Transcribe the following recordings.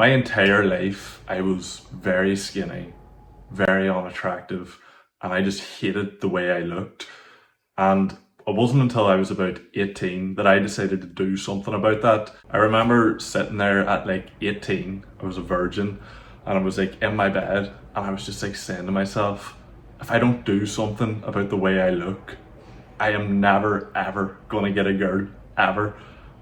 My entire life, I was very skinny, very unattractive, and I just hated the way I looked. And it wasn't until I was about 18 that I decided to do something about that. I remember sitting there at like 18, I was a virgin, and I was like in my bed, and I was just like saying to myself, if I don't do something about the way I look, I am never ever gonna get a girl, ever.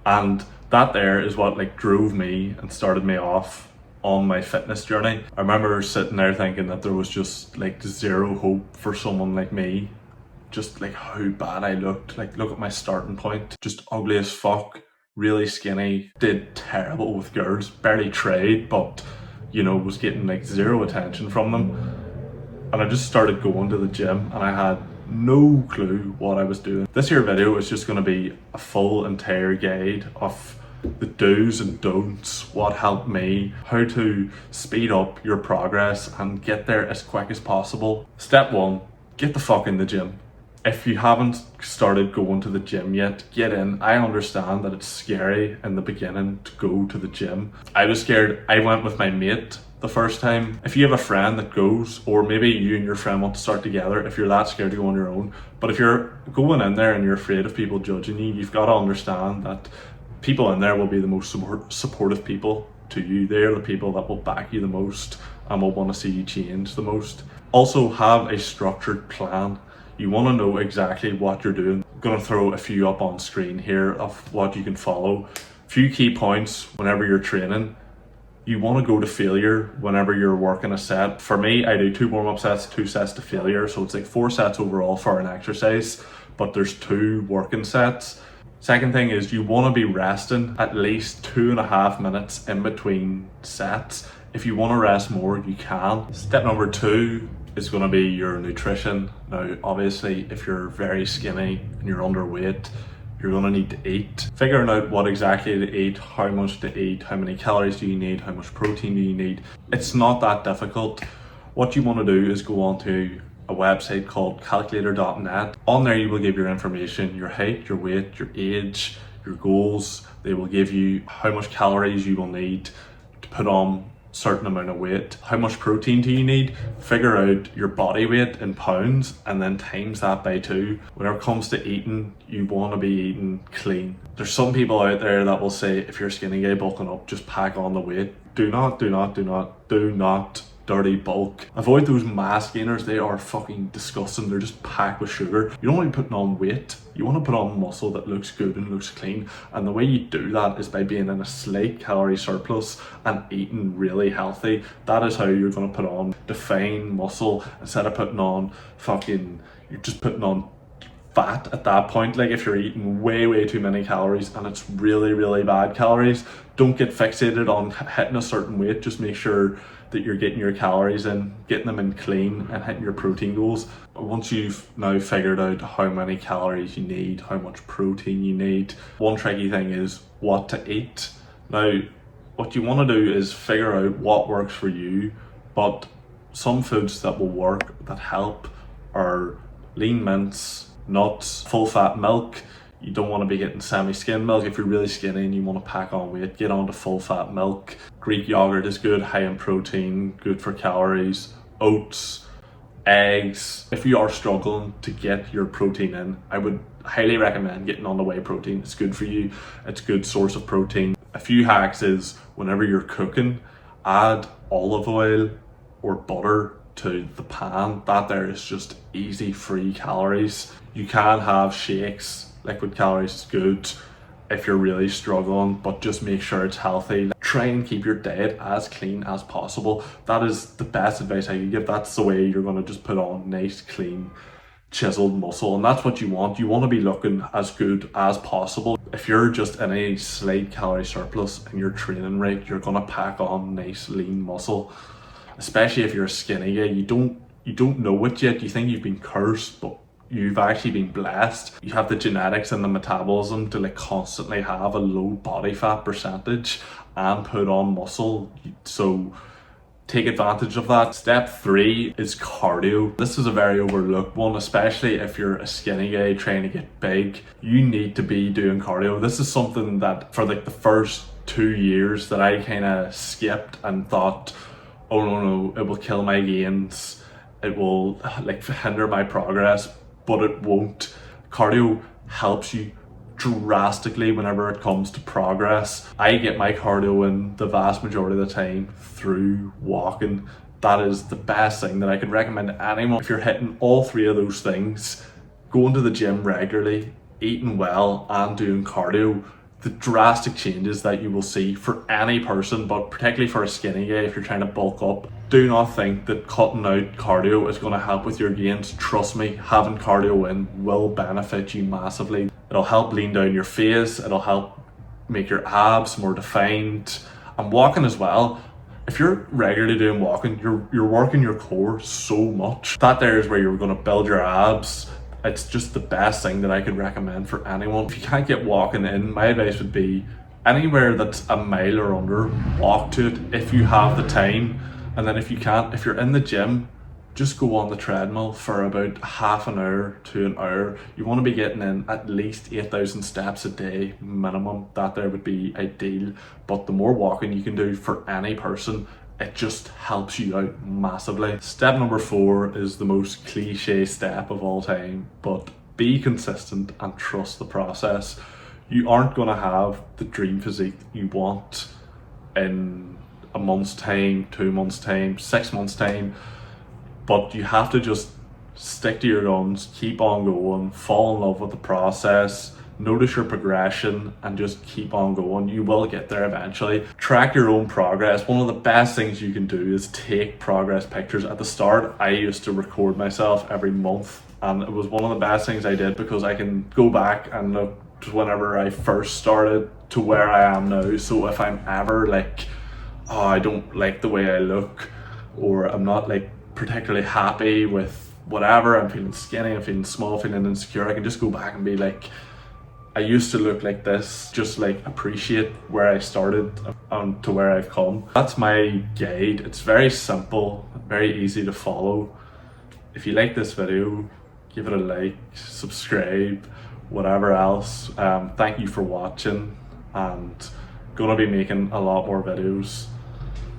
And that there is what like drove me and started me off on my fitness journey. I remember sitting there thinking that there was just like zero hope for someone like me. Just like how bad I looked. Like look at my starting point. Just ugly as fuck, really skinny, did terrible with girls, barely tried, but you know, was getting like zero attention from them. And I just started going to the gym and I had no clue what I was doing. This here video is just going to be a full entire guide of the do's and don'ts, what helped me, how to speed up your progress and get there as quick as possible. Step 1, get the fuck in the gym. If you haven't started going to the gym yet, get in. I understand that it's scary in the beginning to go to the gym. I was scared. I went with my mate the first time. If you have a friend that goes, or maybe you and your friend want to start together, if you're that scared to go on your own, but if you're going in there and you're afraid of people judging you, you've got to understand that people in there will be the most supportive people to you. They're the people that will back you the most and will want to see you change the most. Also, have a structured plan. You want to know exactly what you're doing. I'm going to throw a few up on screen here of what you can follow. A few key points whenever you're training. You want to go to failure whenever you're working a set. For me, I do 2 warm-up sets, 2 sets to failure. So it's like 4 sets overall for an exercise, but there's 2 working sets. Second thing is you want to be resting at least 2.5 minutes in between sets. If you want to rest more, you can. Step number 2 is going to be your nutrition. Now, obviously, if you're very skinny and you're underweight, you're going to need to eat. Figuring out what exactly to eat, how much to eat, how many calories do you need, how much protein do you need. It's not that difficult. What you want to do is go onto a website called calculator.net. On there you will give your information, your height, your weight, your age, your goals. They will give you how much calories you will need to put on certain amount of weight. How much protein do you need? Figure out your body weight in pounds and then times that by 2. Whenever it comes to eating, you want to be eating clean. There's some people out there that will say if you're a skinny guy bulking up, just pack on the weight. Do not dirty bulk. Avoid those mass gainers. They are fucking disgusting. They're just packed with sugar. You don't want to be putting on weight. You want to put on muscle that looks good and looks clean. And the way you do that is by being in a slight calorie surplus and eating really healthy. That is how you're going to put on defined muscle instead of putting on you're just putting on fat at that point. Like if you're eating way too many calories and it's really bad calories, don't get fixated on hitting a certain weight. Just make sure that you're getting your calories in, getting them in clean and hitting your protein goals. Once you've now figured out how many calories you need, how much protein you need, one tricky thing is what to eat. Now, what you want to do is figure out what works for you, but some foods that will work, that help, are lean mints, nuts, full fat milk. You don't want to be getting semi-skim milk. If you're really skinny and you want to pack on weight, get on to full fat milk. Greek yogurt is good, high in protein, good for calories. Oats, eggs. If you are struggling to get your protein in, I would highly recommend getting on the whey protein. It's good for you. It's a good source of protein. A few hacks is whenever you're cooking, add olive oil or butter to the pan. That there is just easy, free calories. You can have shakes. Liquid calories is good if you're really struggling, but just make sure it's healthy. Try and keep your diet as clean as possible. That is the best advice I can give. That's the way you're going to just put on nice, clean, chiseled muscle, and that's what you want. You want to be looking as good as possible. If you're just in a slight calorie surplus and you're training right, you're going to pack on nice, lean muscle. Especially if you're a skinny guy, you don't know it yet. You think you've been cursed, but you've actually been blessed. You have the genetics and the metabolism to like constantly have a low body fat percentage and put on muscle. So take advantage of that. Step 3 is cardio. This is a very overlooked one, especially if you're a skinny guy trying to get big. You need to be doing cardio. This is something that for like the first 2 years that I kind of skipped and thought, oh no, it will kill my gains, it will like hinder my progress, but it won't. Cardio helps you drastically whenever it comes to progress. I get my cardio in the vast majority of the time through walking. That is the best thing that I could recommend to anyone. If you're hitting all three of those things, going to the gym regularly, eating well, and doing cardio, the drastic changes that you will see for any person, but particularly for a skinny guy if you're trying to bulk up. Do not think that cutting out cardio is going to help with your gains. Trust me, having cardio in will benefit you massively. It'll help lean down your face, it'll help make your abs more defined, and walking as well. If you're regularly doing walking, you're working your core so much. That there is where you're going to build your abs. It's just the best thing that I could recommend for anyone. If you can't get walking in, my advice would be anywhere that's a mile or under, walk to it if you have the time. And then if you can't, if you're in the gym, just go on the treadmill for about half an hour to an hour. You want to be getting in at least 8,000 steps a day minimum. That there would be ideal. But the more walking you can do for any person, it just helps you out massively. Step number 4 is the most cliche step of all time, but be consistent and trust the process. You aren't going to have the dream physique you want in a month's time, 2 months' time, 6 months' time, but you have to just stick to your guns, keep on going, fall in love with the process, notice your progression, and just keep on going. You will get there eventually. Track your own progress. One of the best things you can do is take progress pictures. At the start, I used to record myself every month, and it was one of the best things I did because I can go back and look to whenever I first started to where I am now. So if I'm ever like, oh, I don't like the way I look, or I'm not like particularly happy with whatever, I'm feeling skinny, I'm feeling small, feeling insecure, I can just go back and be like, I used to look like this, just like appreciate where I started and to where I've come. That's my guide. It's very simple, very easy to follow. If you like this video, give it a like, subscribe, whatever else. Thank you for watching, and gonna be making a lot more videos,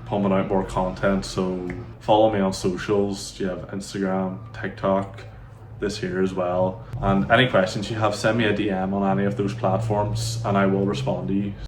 pumping out more content, so follow me on socials. You have Instagram, TikTok, this here as well. And any questions you have, send me a DM on any of those platforms and I will respond to you.